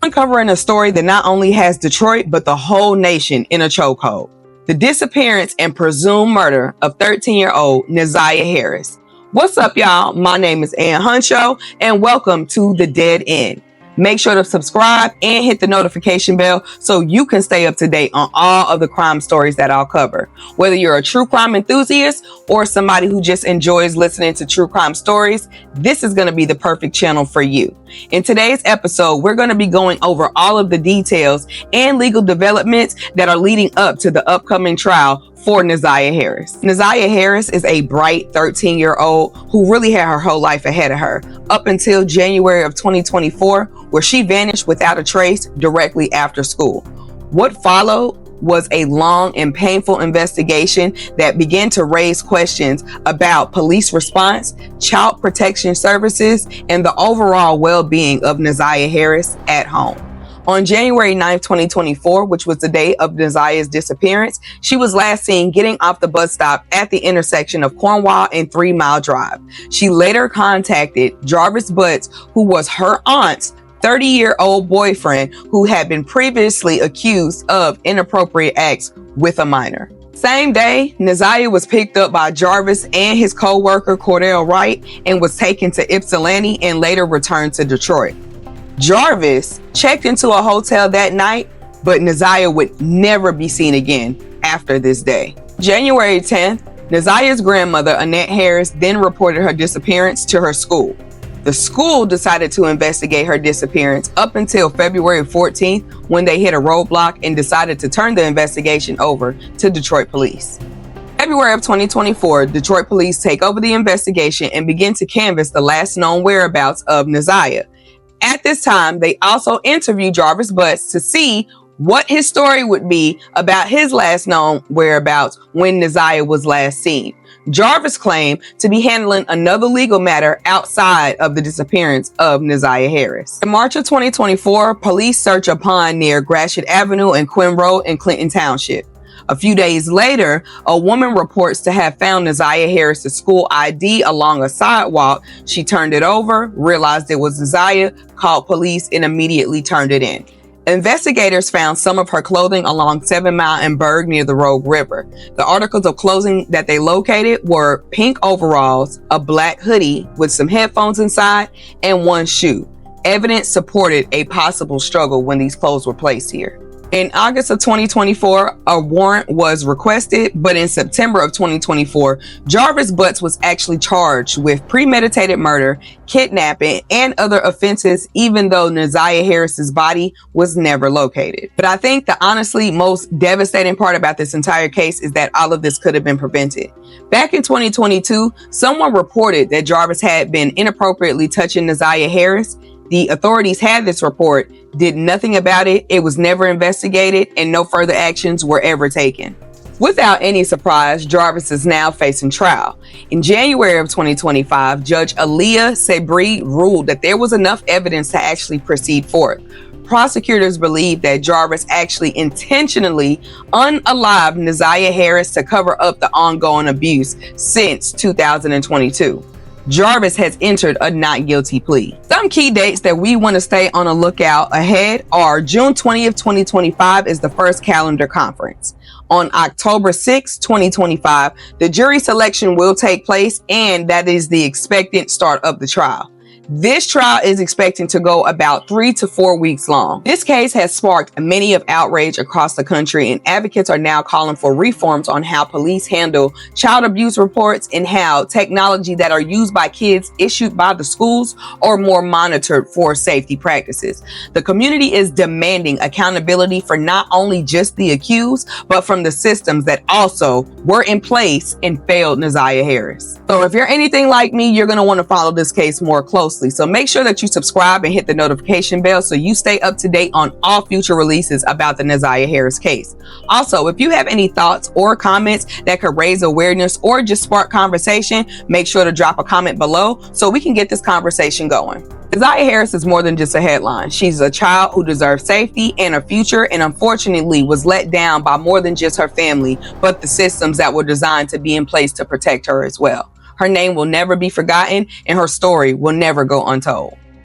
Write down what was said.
Uncovering a story that not only has Detroit, but the whole nation in a chokehold. The disappearance and presumed murder of 13-year-old Naziyah Harris. What's up, y'all? My name is Ann Huncho, and welcome to The Dead End. Make sure to subscribe and hit the notification bell so you can stay up to date on all of the crime stories that I'll cover. Whether you're a true crime enthusiast or somebody who just enjoys listening to true crime stories, this is going to be the perfect channel for you. In today's episode, we're going to be going over all of the details and legal developments that are leading up to the upcoming trial for Naziyah Harris. Naziyah Harris is a bright 13-year-old who really had her whole life ahead of her up until January of 2024, where she vanished without a trace directly after school. What followed was a long and painful investigation that began to raise questions about police response, child protection services, and the overall well-being of Naziyah Harris at home. On January 9th, 2024, which was the day of Naziyah's disappearance, she was last seen getting off the bus stop at the intersection of Cornwall and 3 Mile Drive. She later contacted Jarvis Butts, who was her aunt's 30-year-old boyfriend who had been previously accused of inappropriate acts with a minor. Same day, Naziyah was picked up by Jarvis and his coworker Cordell Wright and was taken to Ypsilanti and later returned to Detroit. Jarvis checked into a hotel that night, but Naziyah would never be seen again after this day. January 10th, Naziyah's grandmother, Annette Harris, then reported her disappearance to her school. The school decided to investigate her disappearance up until February 14th, when they hit a roadblock and decided to turn the investigation over to Detroit police. February of 2024, Detroit police take over the investigation and begin to canvass the last known whereabouts of Naziyah. At this time, they also interviewed Jarvis Butts to see what his story would be about his last known whereabouts when Naziyah was last seen. Jarvis claimed to be handling another legal matter outside of the disappearance of Naziyah Harris. In March of 2024, police search a pond near Gratiot Avenue and Quinn Road in Clinton Township. A few days later, a woman reports to have found Naziyah Harris's school ID along a sidewalk. She turned it over, realized it was Naziyah, called police, and immediately turned it in. Investigators found some of her clothing along 7 Mile and Berg near the Rogue River. The articles of clothing that they located were pink overalls, a black hoodie with some headphones inside, and one shoe. Evidence supported a possible struggle when these clothes were placed here. In August of 2024, a warrant was requested, but in September of 2024, Jarvis Butts was actually charged with premeditated murder, kidnapping, and other offenses, even though Naziyah Harris's body was never located. But I think the honestly most devastating part about this entire case is that all of this could have been prevented. Back in 2022, someone reported that Jarvis had been inappropriately touching Naziyah Harris. The authorities had this report, did nothing about it, it was never investigated, and no further actions were ever taken. Without any surprise, Jarvis is now facing trial. In January of 2025, Judge Aaliyah Sabri ruled that there was enough evidence to actually proceed forward. Prosecutors believe that Jarvis actually intentionally unalived Naziyah Harris to cover up the ongoing abuse since 2022. Jarvis has entered a not guilty plea. Some key dates that we want to stay on a lookout ahead are June 20th, 2025 is the first calendar conference. On October 6th, 2025, the jury selection will take place, and that is the expected start of the trial. This trial is expected to go about 3 to 4 weeks long. This case has sparked many of outrage across the country, and advocates are now calling for reforms on how police handle child abuse reports and how technology that are used by kids issued by the schools are more monitored for safety practices. The community is demanding accountability for not only just the accused, but from the systems that also were in place and failed Naziyah Harris. So if you're anything like me, you're going to want to follow this case more closely. So make sure that you subscribe and hit the notification bell so you stay up to date on all future releases about the Naziyah Harris case. Also, if you have any thoughts or comments that could raise awareness or just spark conversation, make sure to drop a comment below so we can get this conversation going. Naziyah Harris is more than just a headline. She's a child who deserves safety and a future, and unfortunately was let down by more than just her family, but the systems that were designed to be in place to protect her as well. Her name will never be forgotten, and her story will never go untold.